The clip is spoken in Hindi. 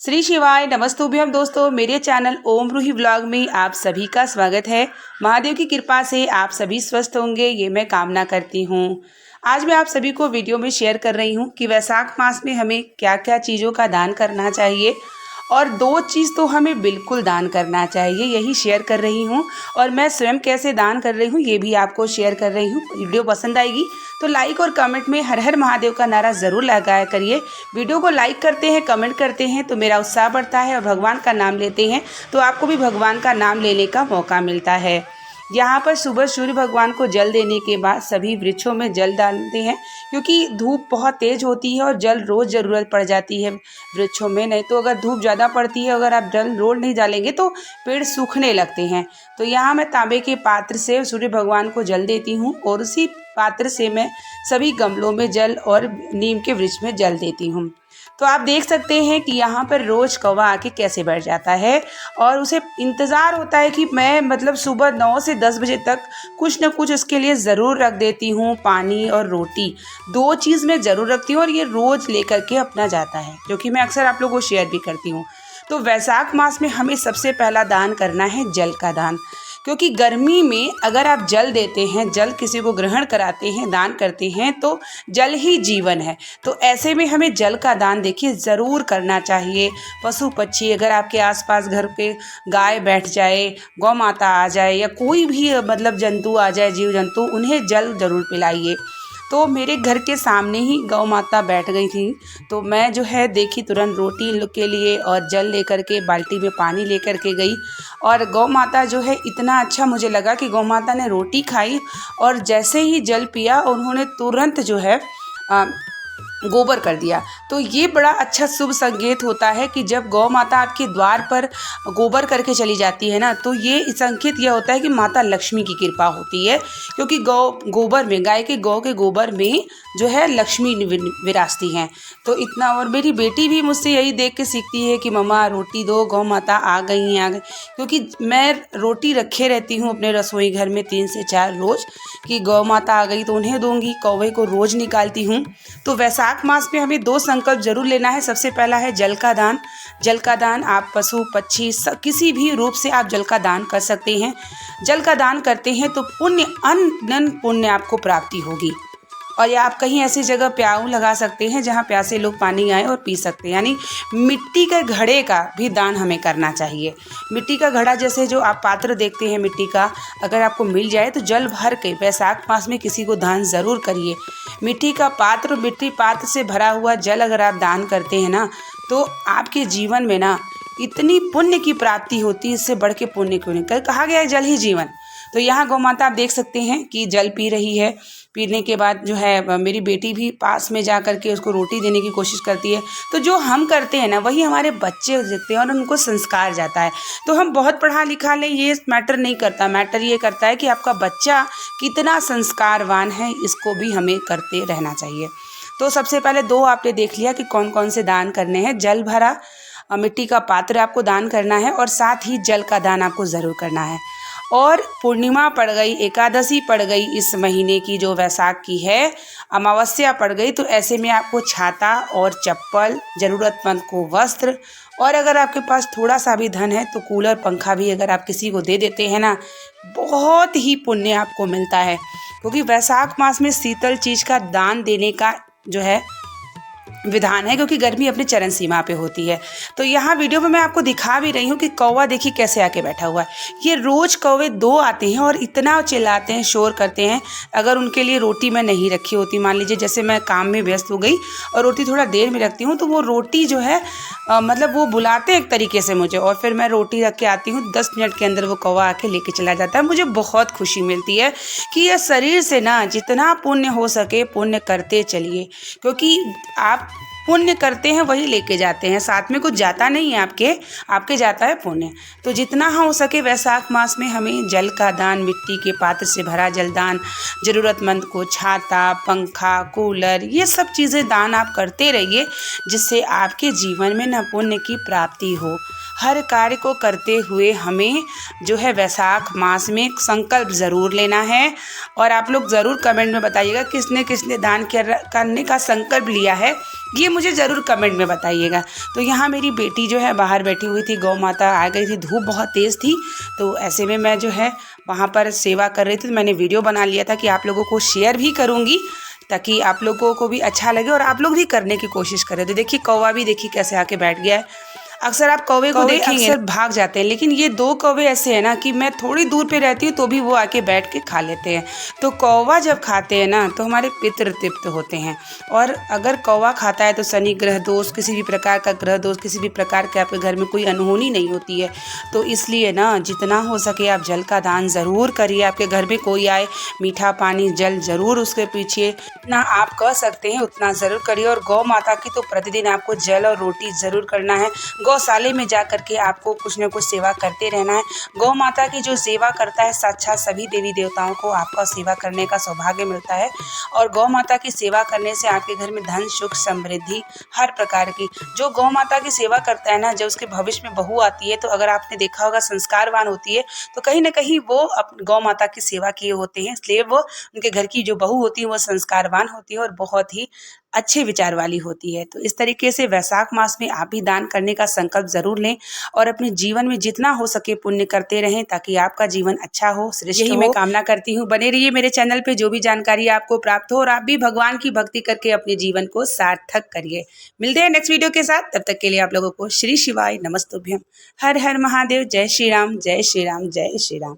श्री शिवाय नमस्तुभ्यम दोस्तों, मेरे चैनल ओम रूही व्लॉग में आप सभी का स्वागत है। महादेव की कृपा से आप सभी स्वस्थ होंगे, ये मैं कामना करती हूँ। आज मैं आप सभी को वीडियो में शेयर कर रही हूँ कि वैशाख मास में हमें क्या क्या चीज़ों का दान करना चाहिए और दो चीज़ तो हमें बिल्कुल दान करना चाहिए, यही शेयर कर रही हूँ। और मैं स्वयं कैसे दान कर रही हूँ ये भी आपको शेयर कर रही हूँ। वीडियो पसंद आएगी तो लाइक और कमेंट में हर हर महादेव का नारा ज़रूर लगाया करिए। वीडियो को लाइक करते हैं, कमेंट करते हैं तो मेरा उत्साह बढ़ता है और भगवान का नाम लेते हैं तो आपको भी भगवान का नाम लेने का मौका मिलता है। यहाँ पर सुबह सूर्य भगवान को जल देने के बाद सभी वृक्षों में जल डालते हैं, क्योंकि धूप बहुत तेज होती है और जल रोज़ ज़रूरत पड़ जाती है वृक्षों में। नहीं तो अगर धूप ज़्यादा पड़ती है, अगर आप जल रोज नहीं डालेंगे तो पेड़ सूखने लगते हैं। तो यहाँ मैं तांबे के पात्र से सूर्य भगवान को जल देती हूँ और उसी पात्र से मैं सभी गमलों में जल और नीम के वृक्ष में जल देती हूँ। तो आप देख सकते हैं कि यहाँ पर रोज़ कौवा आके कैसे बैठ जाता है और उसे इंतज़ार होता है कि मैं सुबह 9 से 10 बजे तक कुछ न कुछ उसके लिए ज़रूर रख देती हूँ। पानी और रोटी, दो चीज़ मैं ज़रूर रखती हूँ और ये रोज़ लेकर के अपना जाता है, जो कि मैं अक्सर आप लोगों को शेयर भी करती हूँ। तो वैशाख मास में हमें सबसे पहला दान करना है जल का दान, क्योंकि गर्मी में अगर आप जल देते हैं, जल किसी को ग्रहण कराते हैं, दान करते हैं तो जल ही जीवन है। तो ऐसे में हमें जल का दान देखिए ज़रूर करना चाहिए। पशु पक्षी, अगर आपके आसपास घर के गाय बैठ जाए, गौ माता आ जाए या कोई भी जंतु आ जाए, जीव जंतु, उन्हें जल ज़रूर पिलाइए। तो मेरे घर के सामने ही गौ माता बैठ गई थी, तो मैं जो है देखी तुरंत रोटी के लिए और जल लेकर के बाल्टी में पानी लेकर के गई। और गौ माता जो है, इतना अच्छा मुझे लगा कि गौ माता ने रोटी खाई और जैसे ही जल पिया उन्होंने तुरंत जो है गोबर कर दिया। तो ये बड़ा अच्छा शुभ संकेत होता है कि जब गौ माता आपके द्वार पर गोबर करके चली जाती है ना, तो ये संकेत यह होता है कि माता लक्ष्मी की कृपा होती है, क्योंकि गोबर में, गाय के गौ के गोबर में जो है लक्ष्मी विराजती हैं। तो इतना, और मेरी बेटी भी मुझसे यही देख के सीखती है कि मम्मा रोटी दो, गौ माता आ गई क्योंकि मैं रोटी रखे रहती हूँ अपने रसोई घर में 3 से 4 रोज़, कि गौ माता आ गई तो उन्हें दूंगी, कौवे को रोज़ निकालती हूँ। तो वैशाख मास में हमें 2 संकल्प जरूर लेना है। सबसे पहला है जल का दान। जल का दान आप पशु पक्षी किसी भी रूप से आप जल का दान कर सकते हैं। जल का दान करते हैं तो पुण्य, अनंत पुण्य आपको प्राप्ति होगी। और या आप कहीं ऐसी जगह प्याऊ लगा सकते हैं जहाँ प्यासे लोग पानी आए और पी सकते हैं। यानी मिट्टी के घड़े का भी दान हमें करना चाहिए। मिट्टी का घड़ा, जैसे जो आप पात्र देखते हैं मिट्टी का, अगर आपको मिल जाए तो जल भर के वैशाख मास में किसी को दान ज़रूर करिए। मिट्टी का पात्र, मिट्टी पात्र से भरा हुआ जल अगर आप दान करते हैं ना, तो आपके जीवन में ना इतनी पुण्य की प्राप्ति होती है, इससे बढ़ के पुण्य क्यों नहीं। कहा गया है जल ही जीवन। तो यहाँ गौ माता आप देख सकते हैं कि जल पी रही है। पीने के बाद जो है मेरी बेटी भी पास में जा कर के उसको रोटी देने की कोशिश करती है। तो जो हम करते हैं ना, वही हमारे बच्चे देखते हैं और उनको संस्कार जाता है। तो हम बहुत पढ़ा लिखा लें, ये मैटर नहीं करता। मैटर ये करता है कि आपका बच्चा कितना संस्कारवान है, इसको भी हमें करते रहना चाहिए। तो सबसे पहले 2 आपने देख लिया कि कौन कौन से दान करने हैं। जल भरा मिट्टी का पात्र आपको दान करना है और साथ ही जल का दान आपको ज़रूर करना है। और पूर्णिमा पड़ गई, एकादशी पड़ गई इस महीने की, जो वैशाख की है, अमावस्या पड़ गई, तो ऐसे में आपको छाता और चप्पल, ज़रूरतमंद को वस्त्र, और अगर आपके पास थोड़ा सा भी धन है तो कूलर पंखा भी अगर आप किसी को दे देते हैं ना, बहुत ही पुण्य आपको मिलता है। क्योंकि वैशाख मास में शीतल चीज़ का दान देने का जो है विधान है, क्योंकि गर्मी अपनी चरम सीमा पे होती है। तो यहाँ वीडियो में मैं आपको दिखा भी रही हूँ कि कौवा देखिए कैसे आके बैठा हुआ है। ये रोज़ कौवे 2 आते हैं और इतना चिल्लाते हैं, शोर करते हैं। अगर उनके लिए रोटी मैं नहीं रखी होती, मान लीजिए जैसे मैं काम में व्यस्त हो गई और रोटी थोड़ा देर में रखती हूँ, तो वो रोटी जो है वो बुलाते हैं एक तरीके से मुझे, और फिर मैं रोटी रख के आती हूँ, 10 मिनट के अंदर वो कौवा आके लेके चला जाता है। मुझे बहुत खुशी मिलती है कि ये शरीर से ना जितना पुण्य हो सके पुण्य करते चलिए, क्योंकि आप पुण्य करते हैं वही लेके जाते हैं, साथ में कुछ जाता नहीं है आपके जाता है पुण्य। तो जितना हो सके वैशाख मास में हमें जल का दान, मिट्टी के पात्र से भरा जलदान, ज़रूरतमंद को छाता, पंखा, कूलर, ये सब चीज़ें दान आप करते रहिए, जिससे आपके जीवन में न पुण्य की प्राप्ति हो। हर कार्य को करते हुए हमें जो है वैशाख मास में संकल्प ज़रूर लेना है। और आप लोग ज़रूर कमेंट में बताइएगा किसने किसने दान करने का संकल्प लिया है, ये मुझे ज़रूर कमेंट में बताइएगा। तो यहाँ मेरी बेटी जो है बाहर बैठी हुई थी, गौ माता आ गई थी, धूप बहुत तेज़ थी, तो ऐसे में मैं जो है वहाँ पर सेवा कर रही थी। तो मैंने वीडियो बना लिया था कि आप लोगों को शेयर भी करूँगी ताकि आप लोगों को भी अच्छा लगे और आप लोग भी करने की कोशिश करें। तो देखिए कौवा भी देखिए कैसे आके बैठ गया है। अक्सर आप कौवे को देखेंगे अक्सर भाग जाते हैं, लेकिन ये 2 कौवे ऐसे हैं ना कि मैं थोड़ी दूर पे रहती हूँ तो भी वो आके बैठ के खा लेते हैं। तो कौवा जब खाते हैं ना तो हमारे पितृ तृप्त होते हैं। और अगर कौवा खाता है तो शनि ग्रह दोष, किसी भी प्रकार का ग्रह दोष, किसी भी प्रकार के आपके घर में कोई अनहोनी नहीं होती है। तो इसलिए ना जितना हो सके आप जल का दान ज़रूर करिए। आपके घर में कोई आए, मीठा पानी जल ज़रूर उसके पीछे जितना आप कर सकते हैं उतना ज़रूर करिए। और गौ माता की तो प्रतिदिन आपको जल और रोटी ज़रूर करना है। गौशाले में जा करके आपको कुछ न कुछ सेवा करते रहना है। गौ माता की जो सेवा करता है साक्षात सभी देवी देवताओं को आपका सेवा करने का सौभाग्य मिलता है। और गौ माता की सेवा करने से आपके घर में धन सुख समृद्धि हर प्रकार की, जो गौ माता की सेवा करता है ना, जब उसके भविष्य में बहू आती है तो अगर आपने देखा होगा संस्कारवान होती है, तो कहीं ना कहीं वो गौ माता की सेवा किए होते हैं, इसलिए वो उनके घर की जो बहू होती है वो संस्कारवान होती है और बहुत ही अच्छे विचार वाली होती है। तो इस तरीके से वैशाख मास में आप भी दान करने का संकल्प ज़रूर लें और अपने जीवन में जितना हो सके पुण्य करते रहें ताकि आपका जीवन अच्छा हो, श्रेष्ठ हो। यही मैं कामना करती हूँ। बने रहिए मेरे चैनल पे, जो भी जानकारी आपको प्राप्त हो और आप भी भगवान की भक्ति करके अपने जीवन को सार्थक करिए। मिलते हैं नेक्स्ट वीडियो के साथ, तब तक के लिए आप लोगों को श्री शिवाय नमस्तुभ्यम। हर हर महादेव। जय श्री राम, जय श्री राम, जय श्री राम।